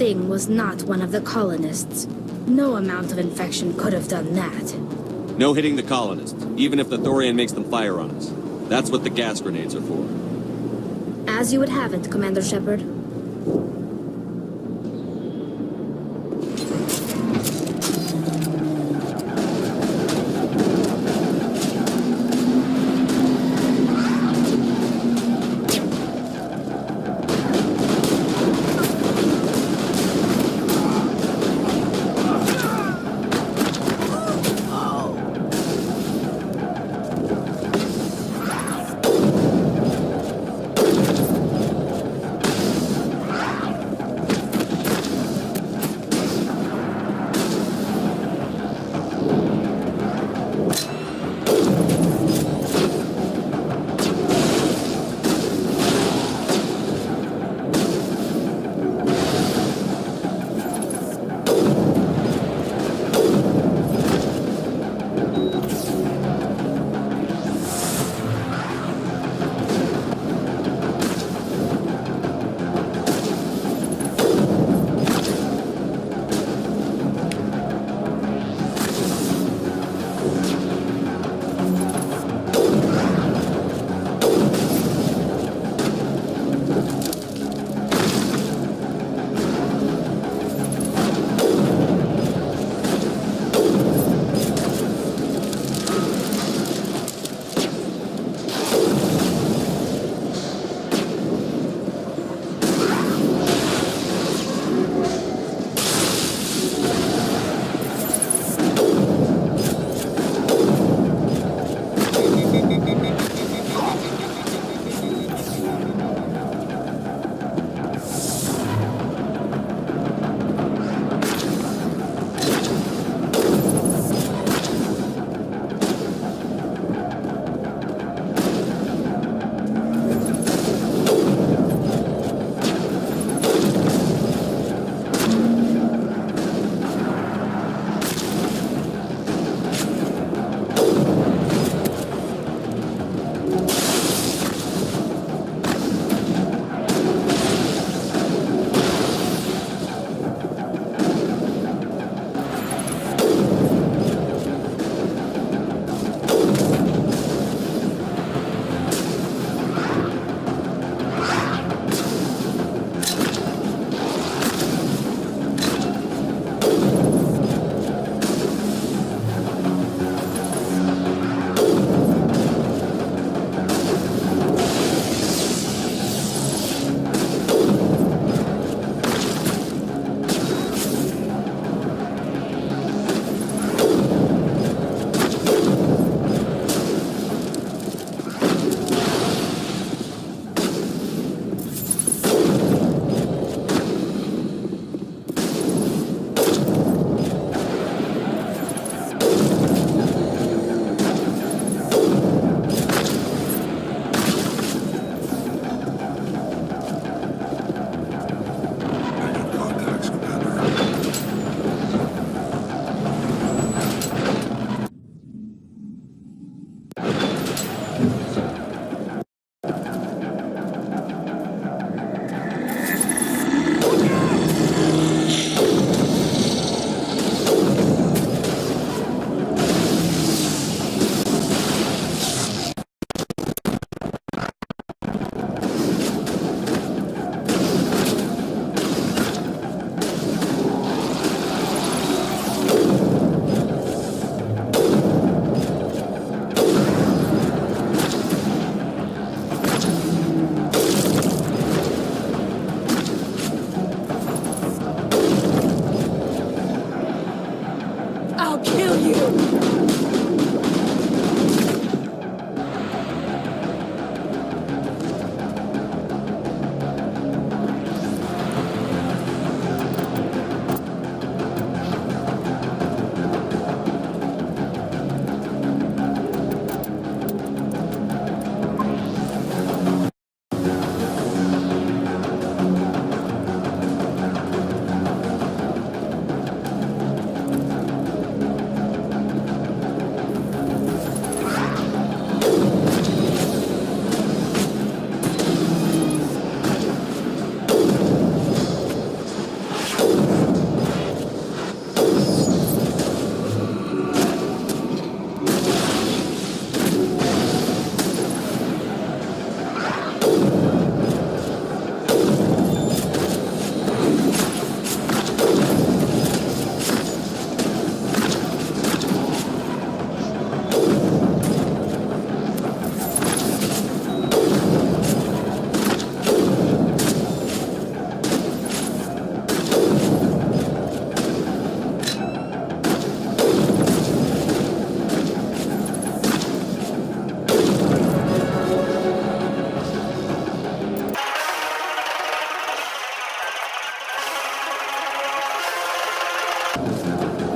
thing was not one of the colonists. No amount of infection could have done that. No hitting the colonists, even if the Turian makes them fire on us. That's what the gas grenades are for. As you would have it, Commander Shepard.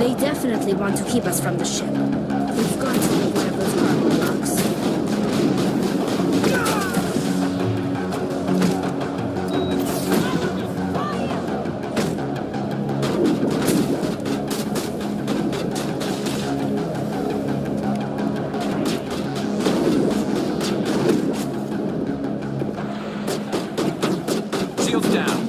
They definitely want to keep us from the ship. We've got to move one of those cargo blocks. Shields down.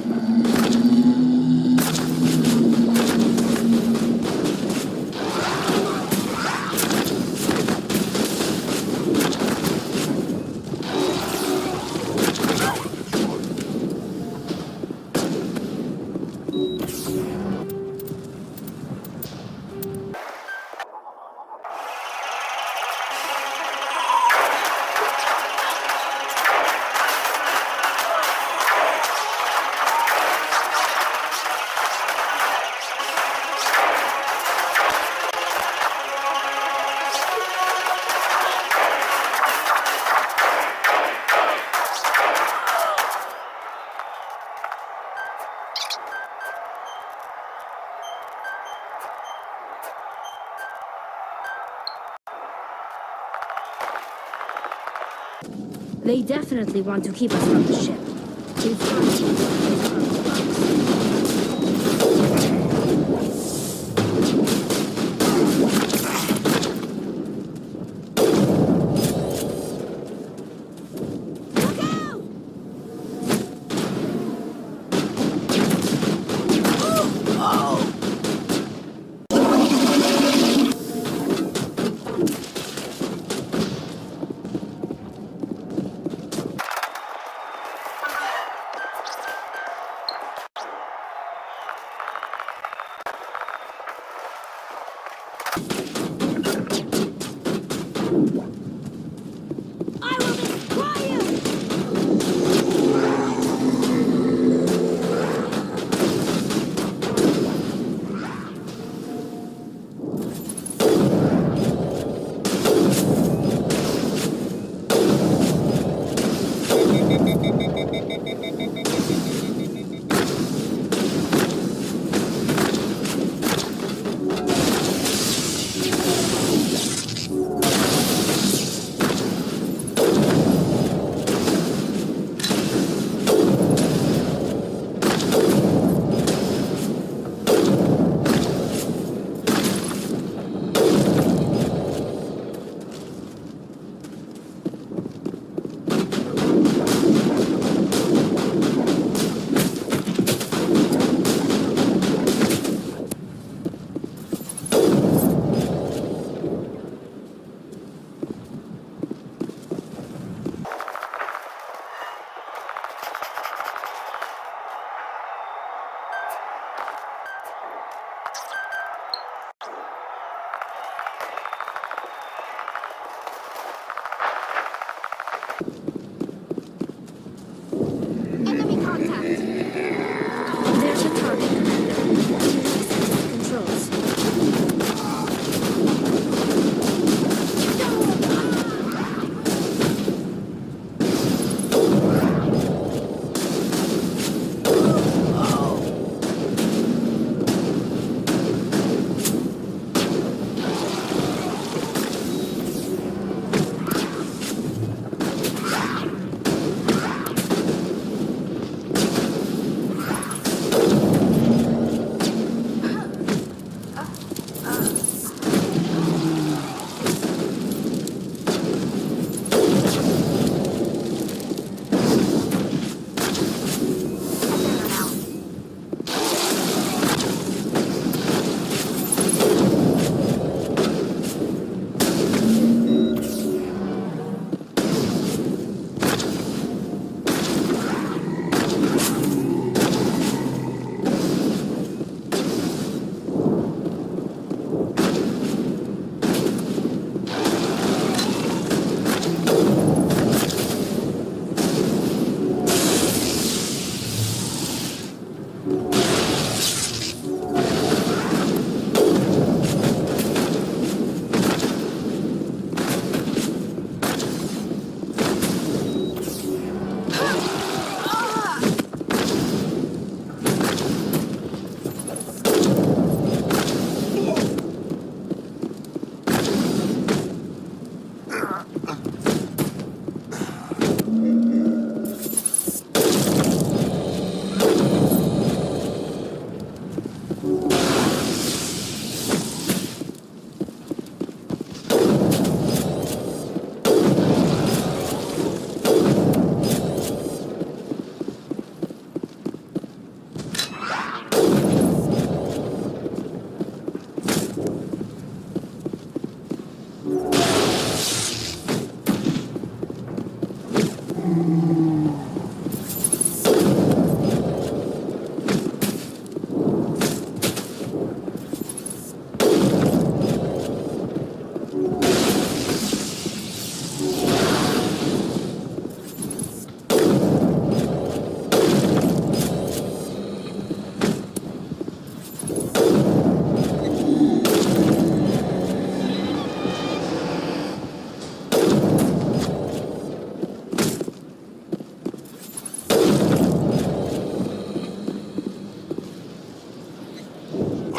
They definitely want to keep us from the ship. We've got to move one of those cargo blocks.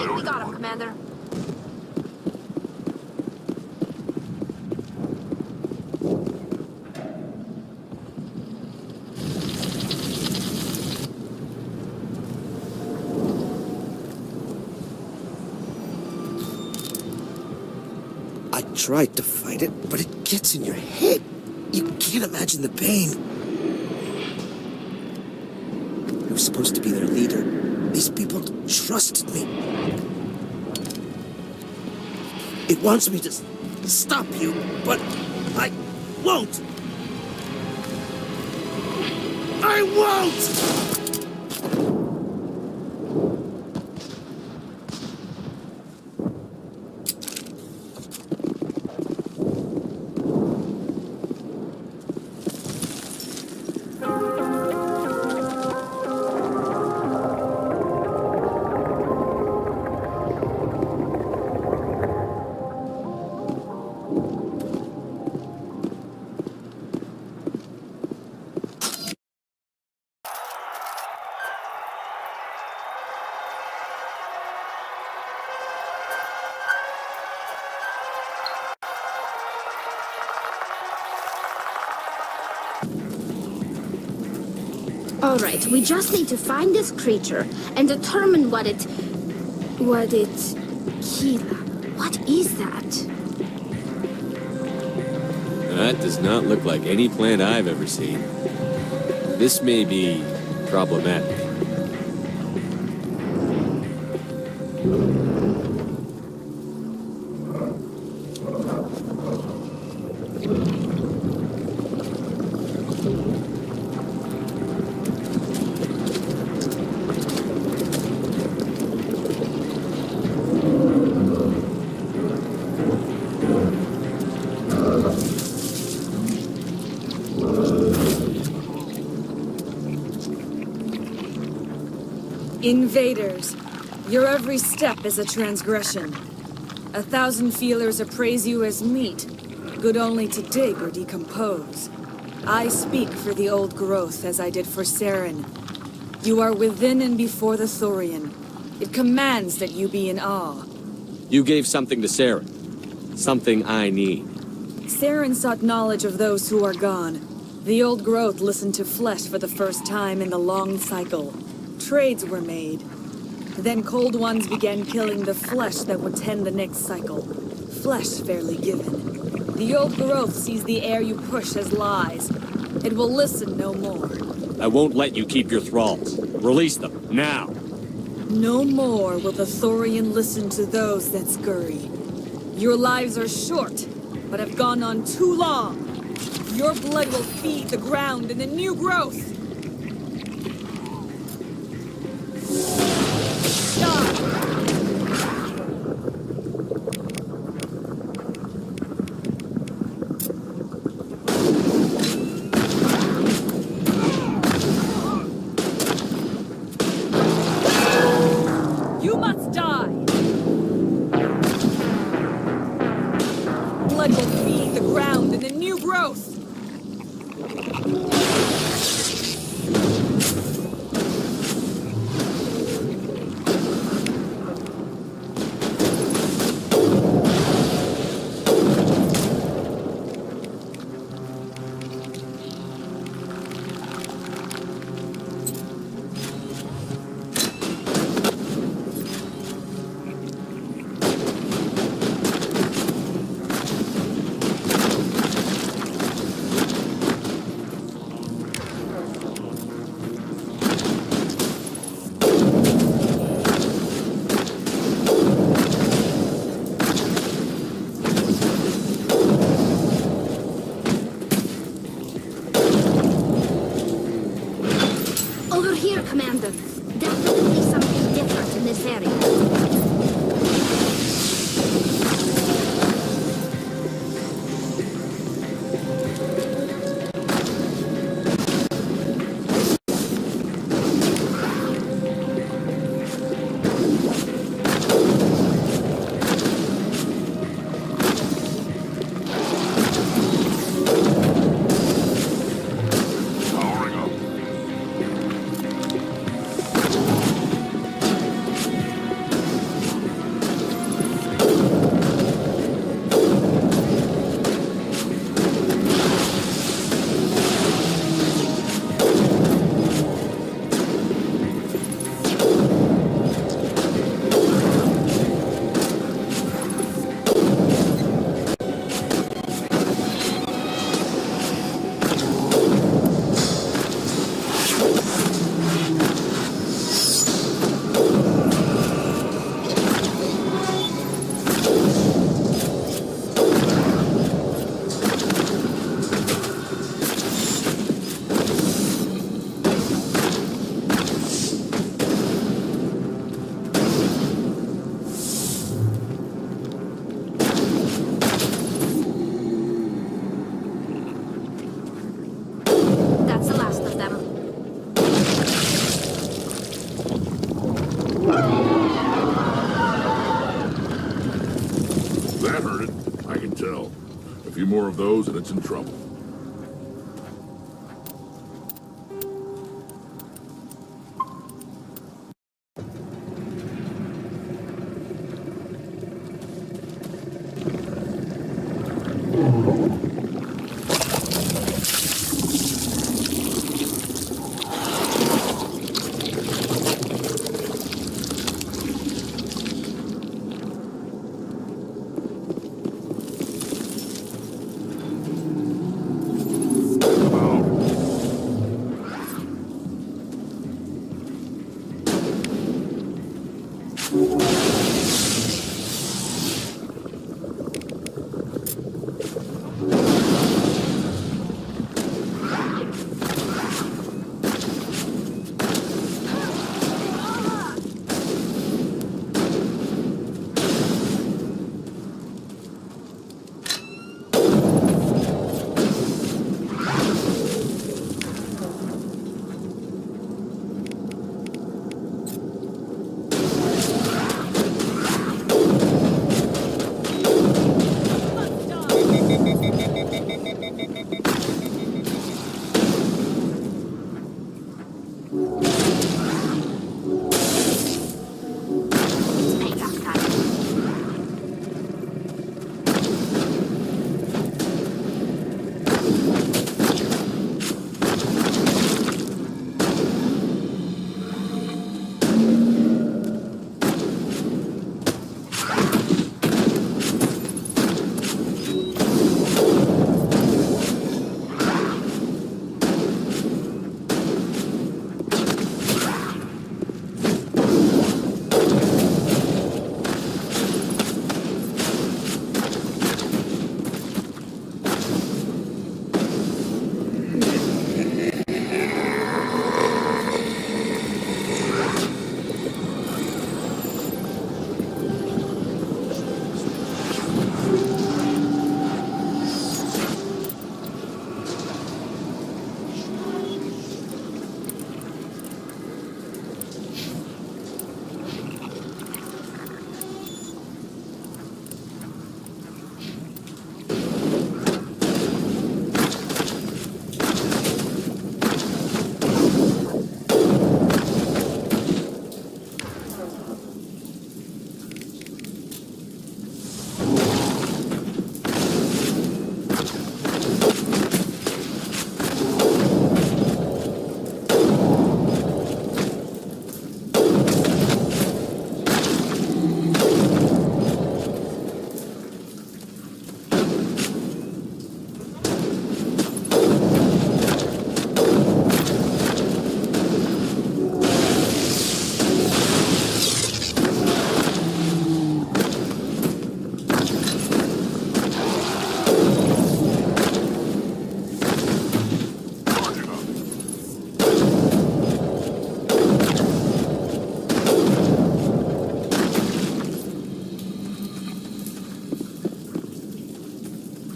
We got him, Commander. I tried to fight it, but it gets in your head. You can't imagine the pain. I was supposed to be their leader. These people trusted me. It wants me to stop you, but I won't. I won't! All right, we just need to find this creature and determine what it... Kila. What is that? That does not look like any plant I've ever seen. This may be problematic. Invaders, your every step is a transgression. 1,000 feelers appraise you as meat, good only to dig or decompose. I speak for the old growth as I did for Saren. You are within and before the Turian. It commands that you be in awe. You gave something to Saren. Something I need. Saren sought knowledge of those who are gone. The old growth listened to flesh for the first time in the long cycle. Trades were made. Then cold ones began killing the flesh that would tend the next cycle. Flesh fairly given. The old growth sees the air you push as lies. It will listen no more. I won't let you keep your thralls. Release them, now! No more will the Thorian listen to those that scurry. Your lives are short, but have gone on too long. Your blood will feed the ground and the new growth. You must die! Blood will feed the ground and the new growth! more of those and it's in trouble.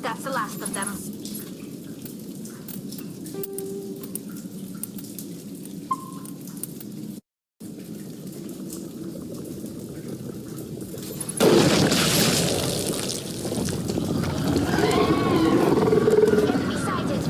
That's the last of them. Enemy sighted.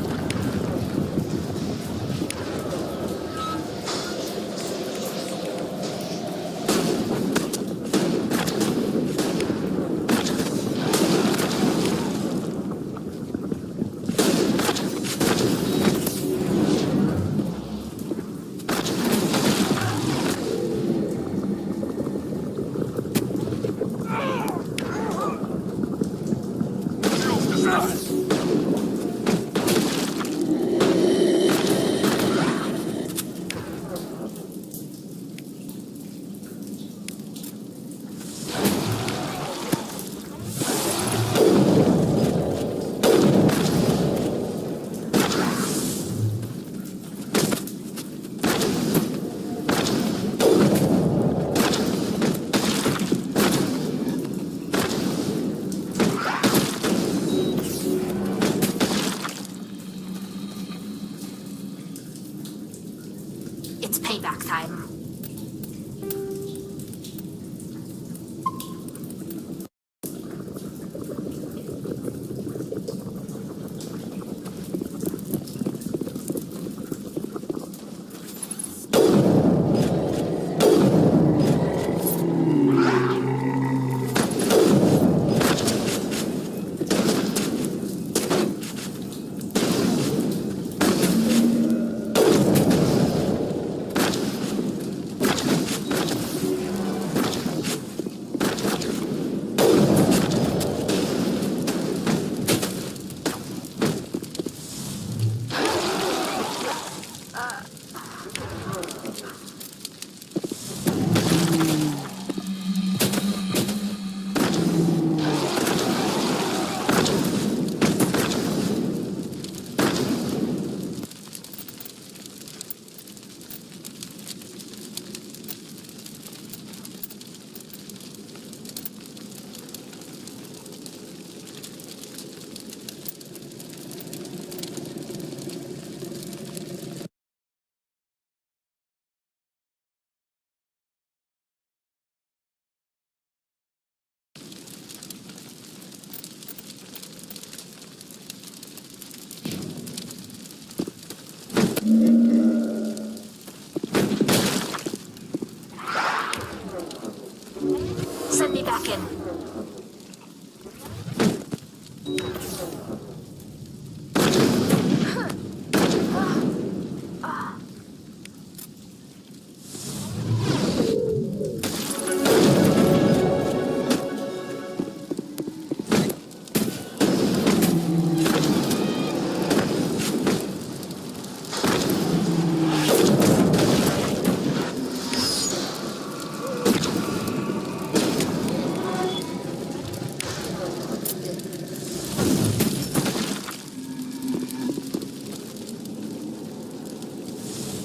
me back in.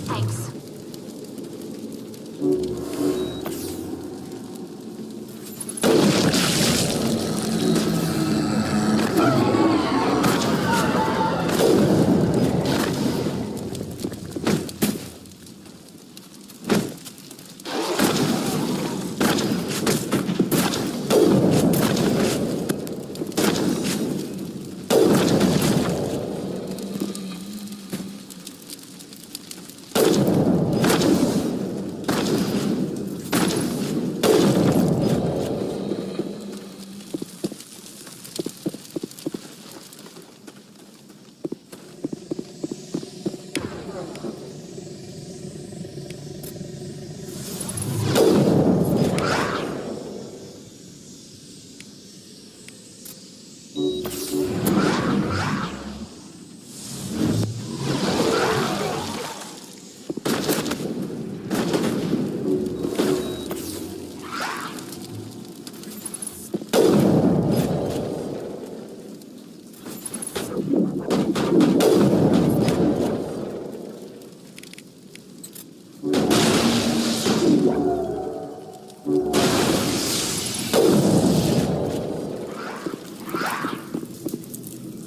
Thanks.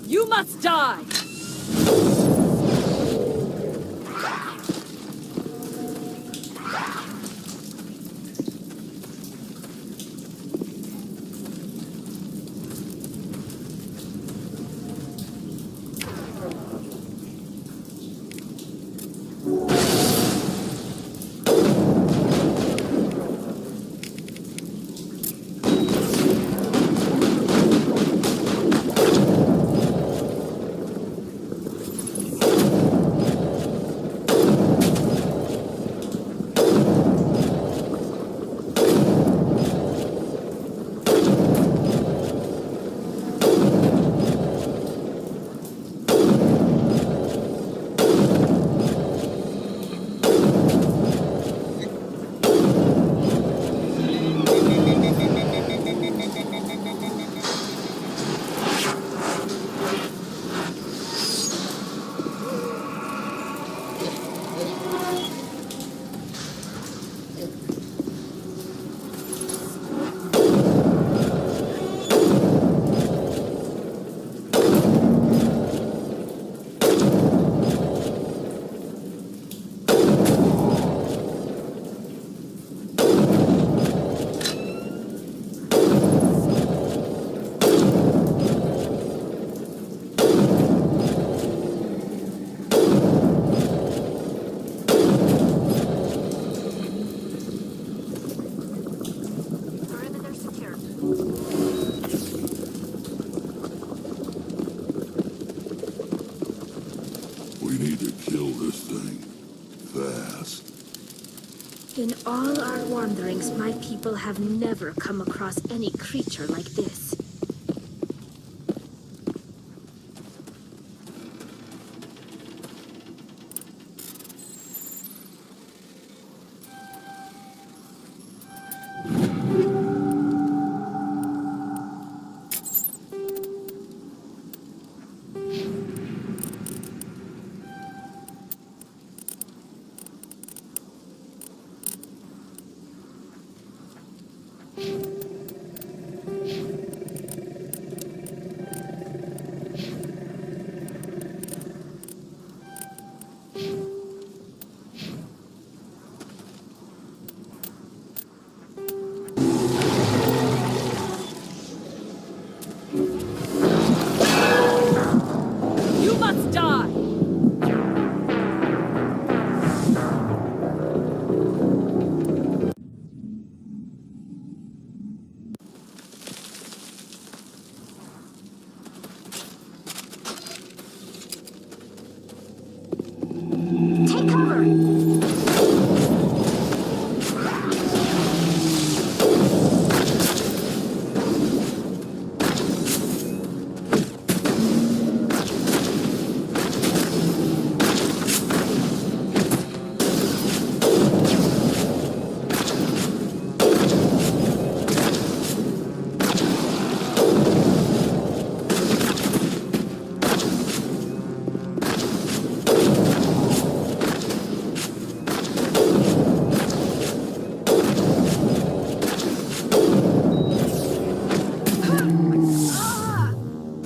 You must die! We need to kill this thing. Fast. In all our wanderings, my people have never come across any creature like this.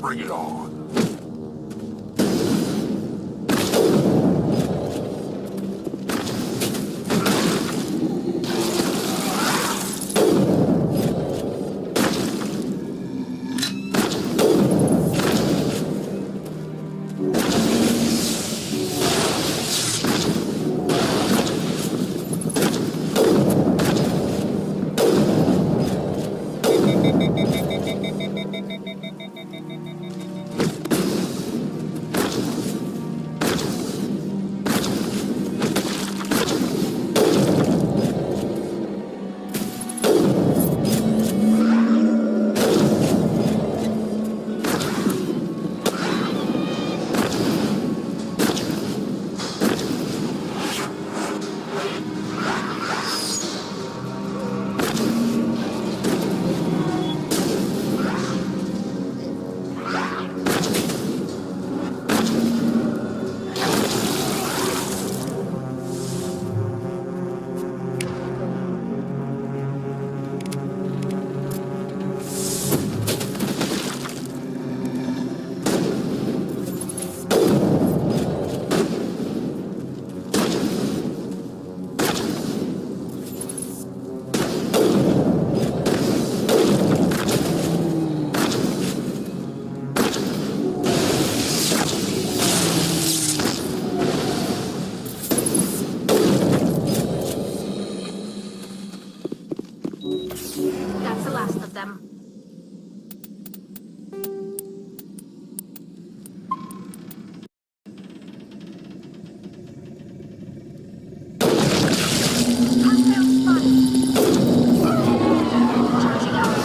Bring it on. That's the last of them. Hostile spotted. Charging out.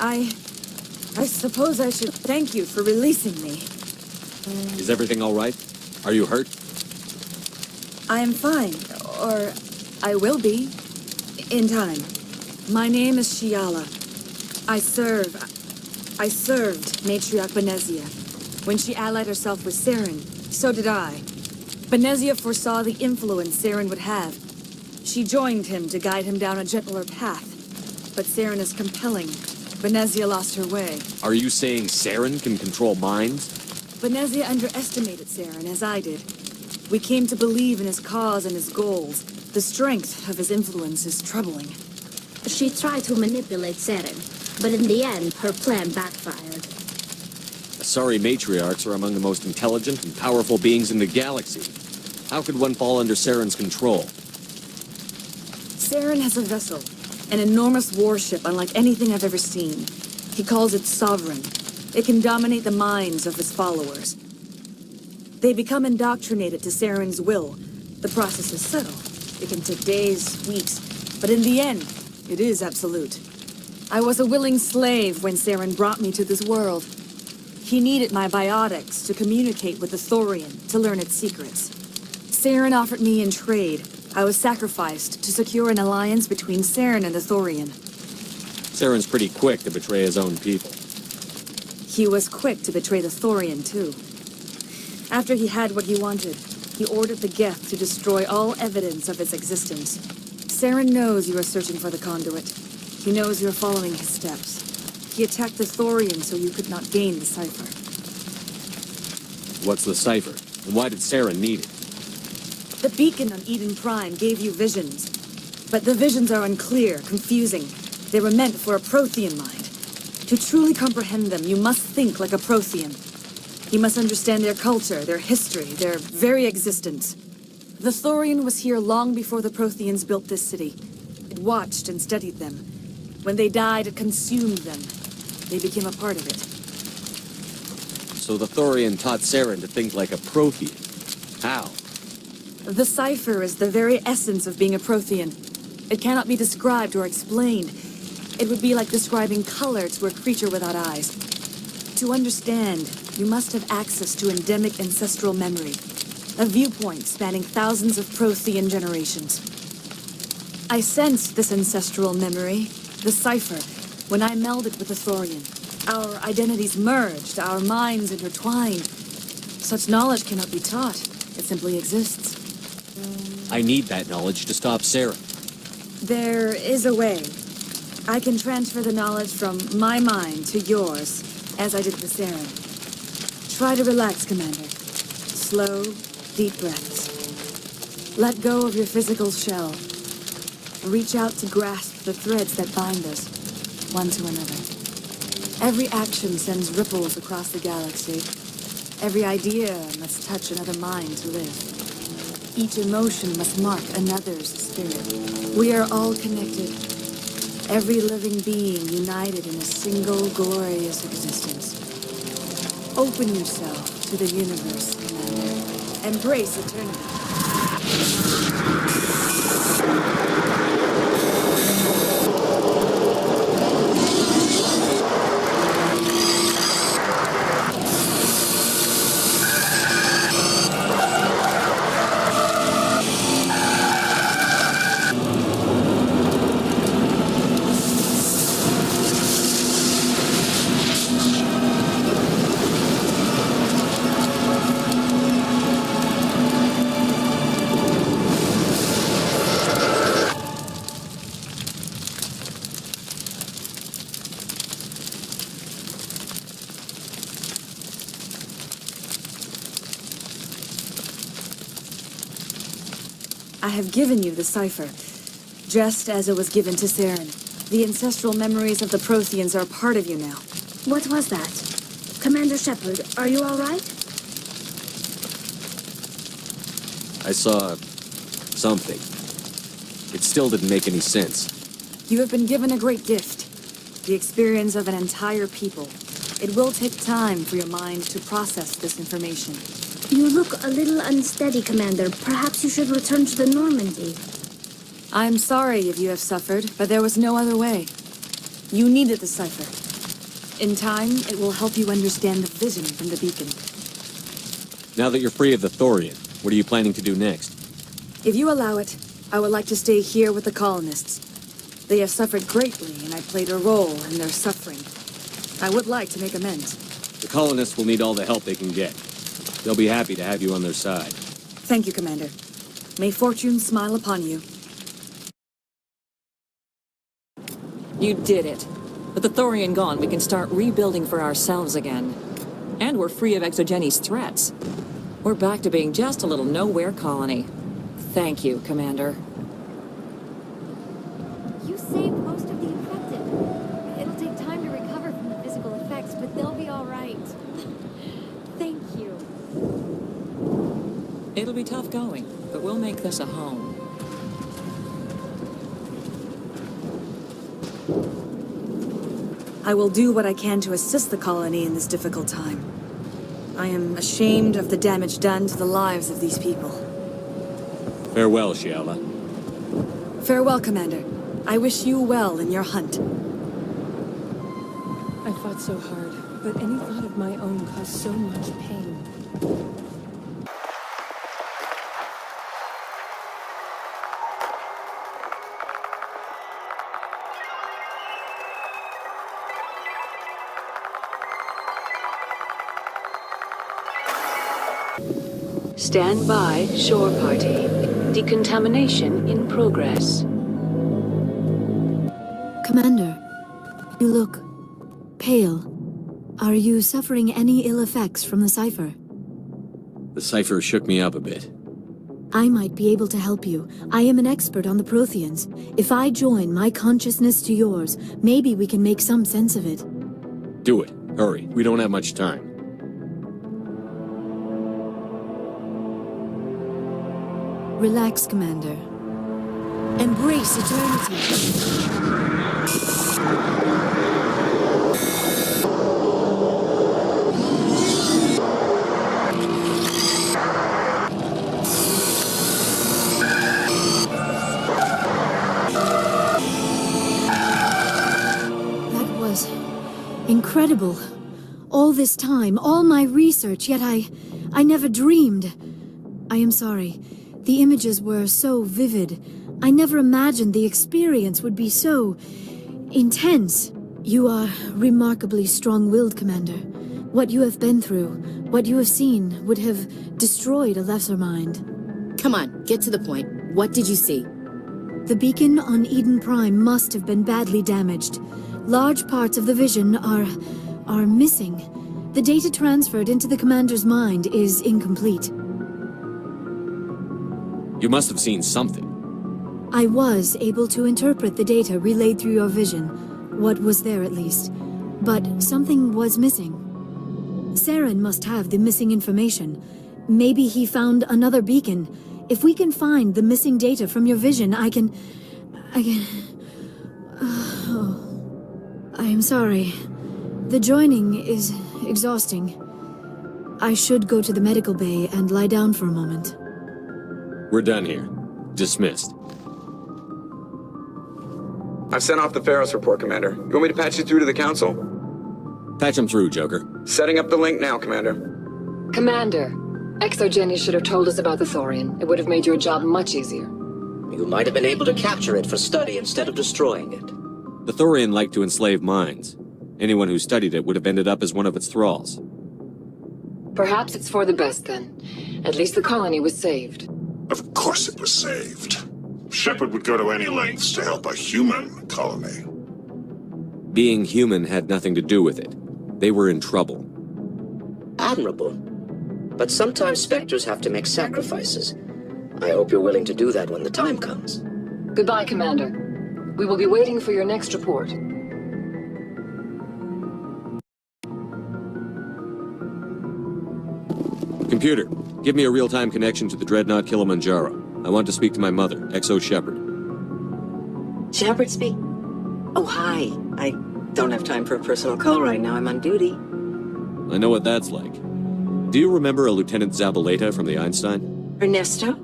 I suppose I should thank you for releasing me. Is everything all right? Are you hurt? I am fine, or I will be, in time. My name is Shiala. I served Matriarch Benezia. When she allied herself with Saren, so did I. Benezia foresaw the influence Saren would have. She joined him to guide him down a gentler path. But Saren is compelling. Benezia lost her way. Are you saying Saren can control minds? Benezia underestimated Saren, as I did. We came to believe in his cause and his goals. The strength of his influence is troubling. She tried to manipulate Saren, but in the end, her plan backfired. Asari matriarchs are among the most intelligent and powerful beings in the galaxy. How could one fall under Saren's control? Saren has a vessel, an enormous warship unlike anything I've ever seen. He calls it Sovereign. It can dominate the minds of his followers. They become indoctrinated to Saren's will. The process is subtle. It can take days, weeks, but in the end, it is absolute. I was a willing slave when Saren brought me to this world. He needed my biotics to communicate with the Turian, to learn its secrets. Saren offered me in trade. I was sacrificed to secure an alliance between Saren and the Turian. Saren's pretty quick to betray his own people. He was quick to betray the Turian, too. After he had what he wanted, he ordered the Geth to destroy all evidence of its existence. Saren knows you are searching for the conduit. He knows you are following his steps. He attacked the Turian so you could not gain the cipher. What's the cipher? And why did Saren need it? The beacon on Eden Prime gave you visions. But the visions are unclear, confusing. They were meant for a Prothean mind. To truly comprehend them, you must think like a Prothean. You must understand their culture, their history, their very existence. The Turian was here long before the Protheans built this city. It watched and studied them. When they died, it consumed them. They became a part of it. So the Turian taught Saren to think like a Prothean. How? The cipher is the very essence of being a Prothean. It cannot be described or explained. It would be like describing color to a creature without eyes. To understand, you must have access to endemic ancestral memory. A viewpoint spanning thousands of Prothean generations. I sensed this ancestral memory, the cipher, when I melded with the Turian. Our identities merged, our minds intertwined. Such knowledge cannot be taught. It simply exists. I need that knowledge to stop Saren. There is a way. I can transfer the knowledge from my mind to yours, as I did with Saren. Try to relax, Commander. Slow, deep breaths. Let go of your physical shell. Reach out to grasp the threads that bind us, one to another. Every action sends ripples across the galaxy. Every idea must touch another mind to live. Each emotion must mark another's spirit. We are all connected. Every living being united in a single glorious existence. Open yourself to the universe, Commander. Embrace eternity. I have given you the cipher, just as it was given to Saren. The ancestral memories of the Protheans are a part of you now. What was that? Commander Shepard, are you all right? I saw something. It still didn't make any sense. You have been given a great gift. The experience of an entire people. It will take time for your mind to process this information. You look a little unsteady, Commander. Perhaps you should return to the Normandy. I'm sorry if you have suffered, but there was no other way. You needed the cipher. In time, it will help you understand the vision from the beacon. Now that you're free of the Thorian, what are you planning to do next? If you allow it, I would like to stay here with the colonists. They have suffered greatly, and I played a role in their suffering. I would like to make amends. The colonists will need all the help they can get. They'll be happy to have you on their side. Thank you, Commander. May fortune smile upon you. You did it. With the Thorian gone, we can start rebuilding for ourselves again. And we're free of Exogeni's threats. We're back to being just a little nowhere colony. Thank you, Commander. You saved most of the infected. It'll take time to recover from the physical effects, but they'll be all right. Thank you. It'll be tough going, but we'll make this a home. I will do what I can to assist the colony in this difficult time. I am ashamed of the damage done to the lives of these people. Farewell, Shiala. Farewell, Commander. I wish you well in your hunt. I fought so hard, but any thought of my own caused so much pain. Stand by, shore party. Decontamination in progress. Commander, you look pale. Are you suffering any ill effects from the cipher? The cipher shook me up a bit. I might be able to help you. I am an expert on the Protheans. If I join my consciousness to yours, maybe we can make some sense of it. Do it. Hurry. We don't have much time. Relax, Commander. Embrace eternity. That was incredible. All this time, all my research, yet I never dreamed. I am sorry. The images were so vivid. I never imagined the experience would be so intense. You are remarkably strong-willed, Commander. What you have been through, what you have seen, would have destroyed a lesser mind. Come on, get to the point. What did you see? The beacon on Eden Prime must have been badly damaged. Large parts of the vision are missing. The data transferred into the Commander's mind is incomplete. You must have seen something. I was able to interpret the data relayed through your vision. What was there, at least. But something was missing. Saren must have the missing information. Maybe he found another beacon. If we can find the missing data from your vision, I can... I am sorry. The joining is exhausting. I should go to the medical bay and lie down for a moment. We're done here. Dismissed. I've sent off the Pharos report, Commander. You want me to patch you through to the Council? Patch him through, Joker. Setting up the link now, Commander. Commander, Exogeny should have told us about the Thorian. It would have made your job much easier. You might have been able to capture it for study instead of destroying it. The Thorian liked to enslave minds. Anyone who studied it would have ended up as one of its thralls. Perhaps it's for the best, then. At least the colony was saved. Of course it was saved. Shepard would go to any lengths to help a human colony. Being human had nothing to do with it. They were in trouble. Admirable. But sometimes Spectres have to make sacrifices. I hope you're willing to do that when the time comes. Goodbye, Commander. We will be waiting for your next report. Computer, give me a real-time connection to the Dreadnought Kilimanjaro. I want to speak to my mother, XO Shepard. Shepard speak? Oh, hi. I don't have time for a personal call right now. I'm on duty. I know what that's like. Do you remember a Lieutenant Zabaleta from the Einstein? Ernesto?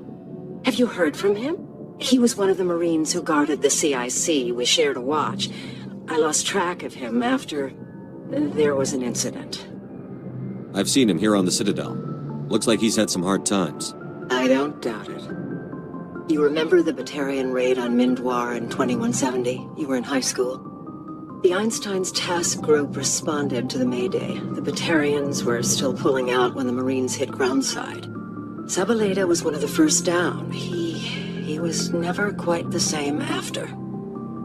Have you heard from him? He was one of the Marines who guarded the CIC. We shared a watch. I lost track of him after... there was an incident. I've seen him here on the Citadel. Looks like he's had some hard times. I don't doubt it. You remember the Batarian raid on Mindwar in 2170? You were in high school. The Einstein's task group responded to the Mayday. The Batarians were still pulling out when the Marines hit groundside. Zabaleta was one of the first down. He was never quite the same after.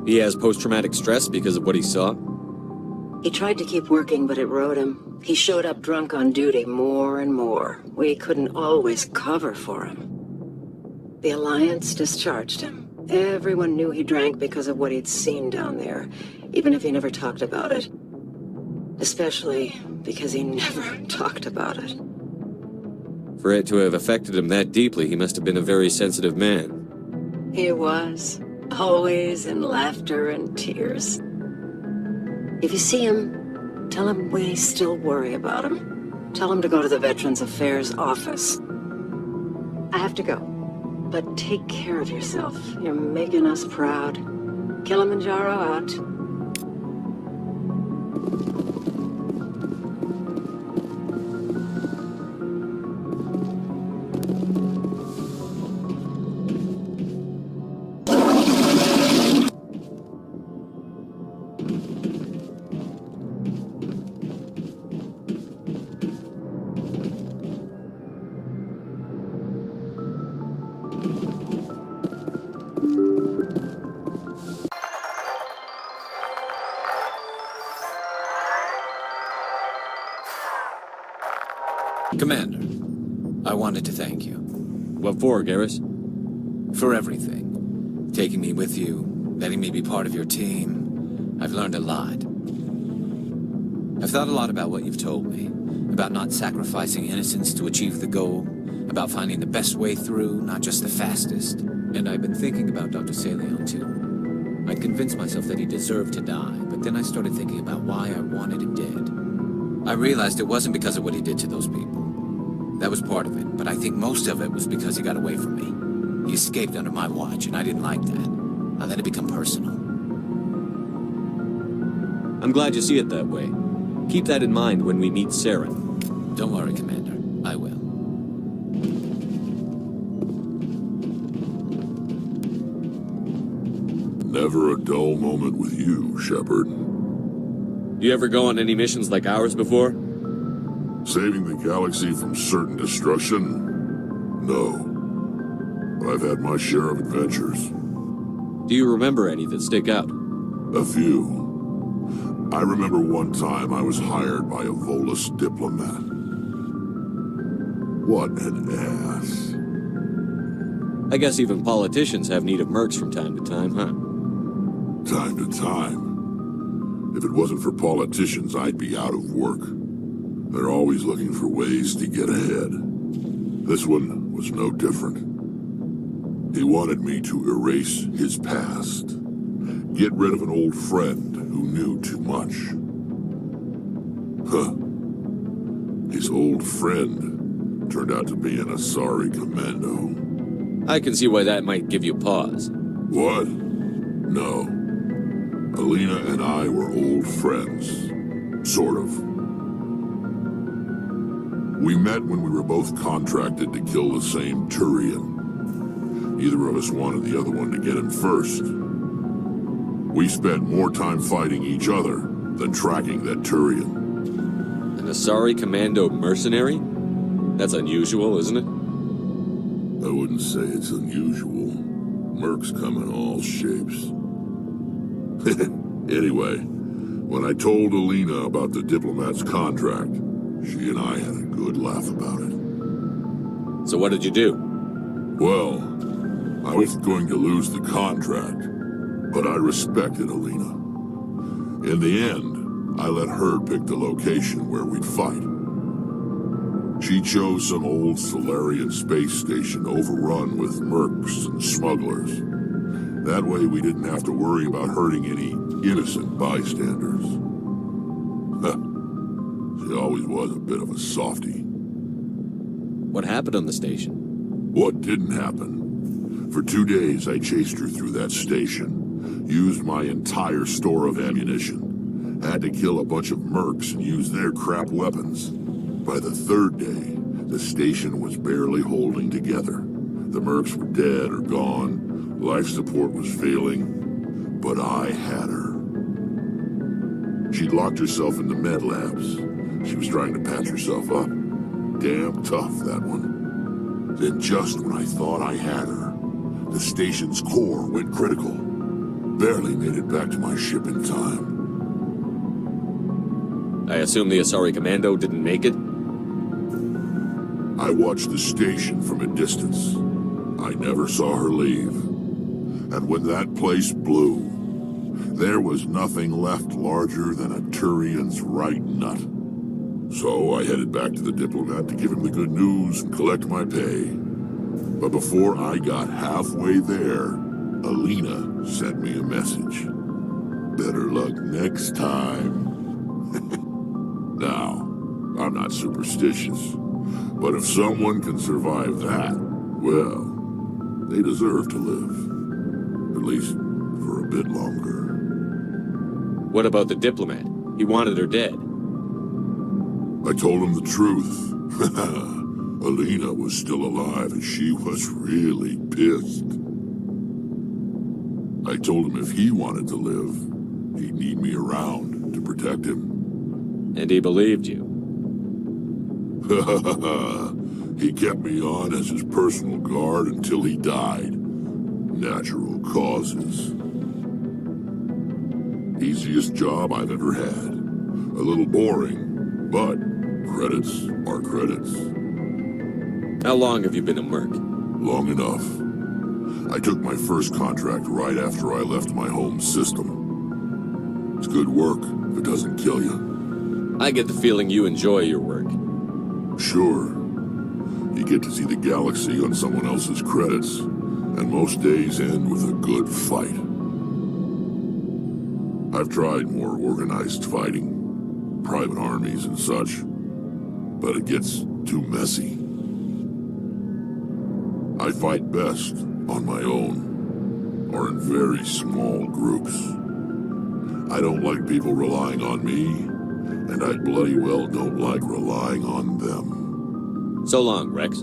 He has post-traumatic stress because of what he saw? He tried to keep working, but it rode him. He showed up drunk on duty more and more. We couldn't always cover for him. The Alliance discharged him. Everyone knew he drank because of what he'd seen down there, even if he never talked about it. Especially because he never talked about it. For it to have affected him that deeply, he must have been a very sensitive man. He was. Always in laughter and tears. If you see him, tell him we still worry about him. Tell him to go to the Veterans Affairs office. I have to go. But take care of yourself. You're making us proud. Kilimanjaro out. Commander, I wanted to thank you. What for, Garrus? For everything. Taking me with you, letting me be part of your team. I've learned a lot. I've thought a lot about what you've told me. About not sacrificing innocence to achieve the goal. About finding the best way through, not just the fastest. And I've been thinking about Dr. Saleon, too. I'd convinced myself that he deserved to die, but then I started thinking about why I wanted him dead. I realized it wasn't because of what he did to those people. That was part of it, but I think most of it was because he got away from me. He escaped under my watch, and I didn't like that. I let it become personal. I'm glad you see it that way. Keep that in mind when we meet Saren. Don't worry, Commander. I will. Never a dull moment with you, Shepard. You ever go on any missions like ours before? Saving the galaxy from certain destruction? No. But I've had my share of adventures. Do you remember any that stick out? A few. I remember one time I was hired by a Volus diplomat. What an ass. I guess even politicians have need of mercs from time to time, huh? Time to time. If it wasn't for politicians, I'd be out of work. They're always looking for ways to get ahead. This one was no different. He wanted me to erase his past. Get rid of an old friend who knew too much. Huh. His old friend turned out to be an Asari commando. I can see why that might give you pause. What? No. Alina and I were old friends. Sort of. We met when we were both contracted to kill the same Turian. Neither of us wanted the other one to get him first. We spent more time fighting each other than tracking that Turian. An Asari commando mercenary? That's unusual, isn't it? I wouldn't say it's unusual. Mercs come in all shapes. Anyway, when I told Alina about the diplomat's contract, she and I had a good laugh about it. So what did you do? Well, I was going to lose the contract, but I respected Alina. In the end, I let her pick the location where we'd fight. She chose some old Solarian space station overrun with mercs and smugglers. That way we didn't have to worry about hurting any innocent bystanders. She always was a bit of a softie. What happened on the station? What didn't happen? For 2 days I chased her through that station, used my entire store of ammunition, I had to kill a bunch of mercs and use their crap weapons. By the third day, the station was barely holding together. The mercs were dead or gone, life support was failing, but I had her. She'd locked herself in the med labs. She was trying to patch herself up. Damn tough, that one. Then just when I thought I had her, the station's core went critical. Barely made it back to my ship in time. I assume the Asari Commando didn't make it? I watched the station from a distance. I never saw her leave. And when that place blew, there was nothing left larger than a Turian's right nut. So I headed back to the diplomat to give him the good news and collect my pay. But before I got halfway there, Alina sent me a message. Better luck next time. Now, I'm not superstitious, but if someone can survive that, well, they deserve to live. At least for a bit longer. What about the diplomat? He wanted her dead. I told him the truth. Alina was still alive and she was really pissed. I told him if he wanted to live, he'd need me around to protect him. And he believed you. He kept me on as his personal guard until he died. Natural causes. Easiest job I've ever had. A little boring, but credits are credits. How long have you been a merc? Long enough. I took my first contract right after I left my home system. It's good work if it doesn't kill you. I get the feeling you enjoy your work. Sure. You get to see the galaxy on someone else's credits, and most days end with a good fight. I've tried more organized fighting, private armies and such, but it gets too messy. I fight best on my own, or in very small groups. I don't like people relying on me, and I bloody well don't like relying on them. So long, Rex.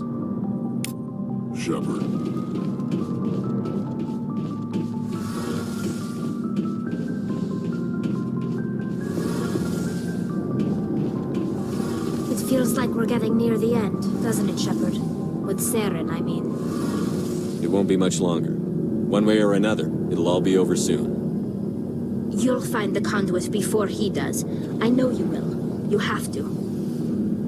Shepard. It feels like we're getting near the end, doesn't it, Shepard? With Saren, I mean. It won't be much longer. One way or another, it'll all be over soon. You'll find the conduit before he does. I know you will. You have to.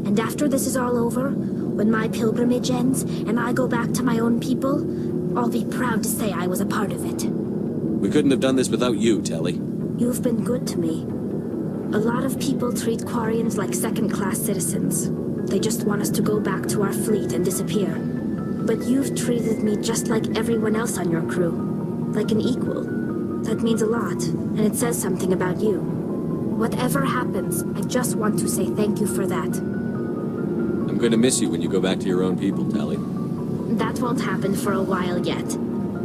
And after this is all over, when my pilgrimage ends and I go back to my own people, I'll be proud to say I was a part of it. We couldn't have done this without you, Telly. You've been good to me. A lot of people treat Quarians like second-class citizens. They just want us to go back to our fleet and disappear. But you've treated me just like everyone else on your crew. Like an equal. That means a lot, and it says something about you. Whatever happens, I just want to say thank you for that. I'm going to miss you when you go back to your own people, Telly. That won't happen for a while yet.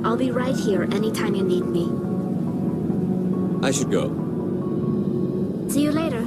I'll be right here anytime you need me. I should go. See you later.